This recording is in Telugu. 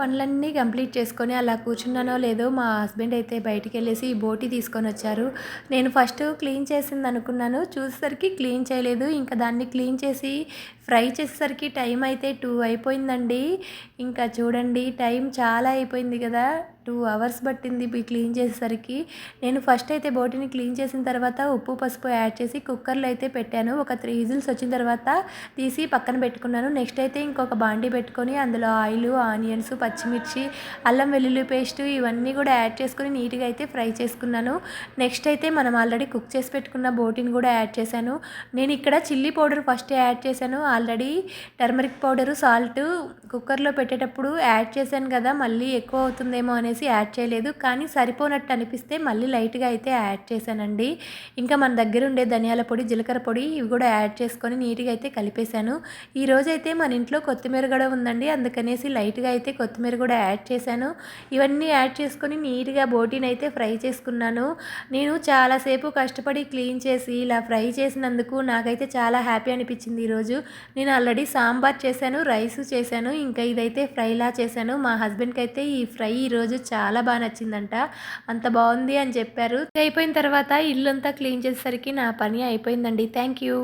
పనులన్నీ కంప్లీట్ చేసుకొని అలా కూర్చున్నానో లేదో మా హస్బెండ్ అయితే బయటికెళ్ళేసి బోటి తీసుకొనొచ్చారు. నేను ఫస్ట్ క్లీన్ చేసిందనుకున్నాను. చూసేసరికి క్లీన్ చేయలేదు. ఇంకా దాన్ని క్లీన్ చేసి ఫ్రై చేసేసరికి టైం అయితే 2 అయిపోయిందండి. ఇంకా చూడండి టైం చాలా అయిపోయింది కదా! 2 అవర్స్ పట్టింది క్లీన్ చేసేసరికి. నేను ఫస్ట్ అయితే బోటిని క్లీన్ చేసిన తర్వాత ఉప్పు, పసుపు యాడ్ చేసి కుక్కర్‌లో అయితే పెట్టాను. ఒక 3 విజిల్స్ వచ్చిన తర్వాత తీసి పక్కన పెట్టుకున్నాను. నెక్స్ట్ అయితే ఇంకొక బాండీ పెట్టుకొని అందులో ఆయిలు, ఆనియన్స్, పచ్చిమిర్చి, అల్లం వెల్లుల్లి పేస్ట్ ఇవన్నీ కూడా యాడ్ చేసుకొని నీట్‌గా అయితే ఫ్రై చేసుకున్నాను. నెక్స్ట్ అయితే మనం ఆల్రెడీ కుక్ చేసి పెట్టుకున్న బోటిని కూడా యాడ్ చేశాను. నేను ఇక్కడ చిల్లీ పౌడర్ ఫస్ట్ యాడ్ చేశాను. ఆల్రెడీ టర్మరిక్ పౌడరు, సాల్ట్ కుక్కర్‌లో పెట్టేటప్పుడు యాడ్ చేశాను కదా! మళ్ళీ ఎక్కువ అవుతుందేమో అనేసి యాడ్ చేయలేదు. కానీ సరిపోనట్టు అనిపిస్తే మళ్ళీ లైట్‌గా అయితే యాడ్ చేశానండి. ఇంకా మన దగ్గర ఉండే ధనియాల పొడి, జీలకర్ర పొడి ఇవి కూడా యాడ్ చేసుకొని నీట్‌గా అయితే కలిపేశాను. ఈరోజైతే మన ఇంట్లో కొత్తిమీర కూడా ఉందండి. అందుకనేసి లైట్‌గా అయితే కొత్తిమీర కూడా యాడ్ చేశాను. ఇవన్నీ యాడ్ చేసుకొని నీట్‌గా బోటీనైతే ఫ్రై చేసుకున్నాను. నేను చాలాసేపు కష్టపడి క్లీన్ చేసి ఇలా ఫ్రై చేసినందుకు నాకైతే చాలా హ్యాపీ అనిపించింది ఈరోజు. నేను ఆల్రెడీ సాంబార్ చేశాను, రైస్ చేశాను. ఇంకా ఇదైతే ఫ్రైలా చేశాను. మా హస్బెండ్‌కి అయితే ఈ ఫ్రై ఈరోజు చాలా బాగా నచ్చిందంట. అంత బాగుంది అని చెప్పారు. ఇది అయిపోయిన తర్వాత ఇల్లంతా క్లీన్ చేసేసరికి నా పని అయిపోయిందండి. Thank you.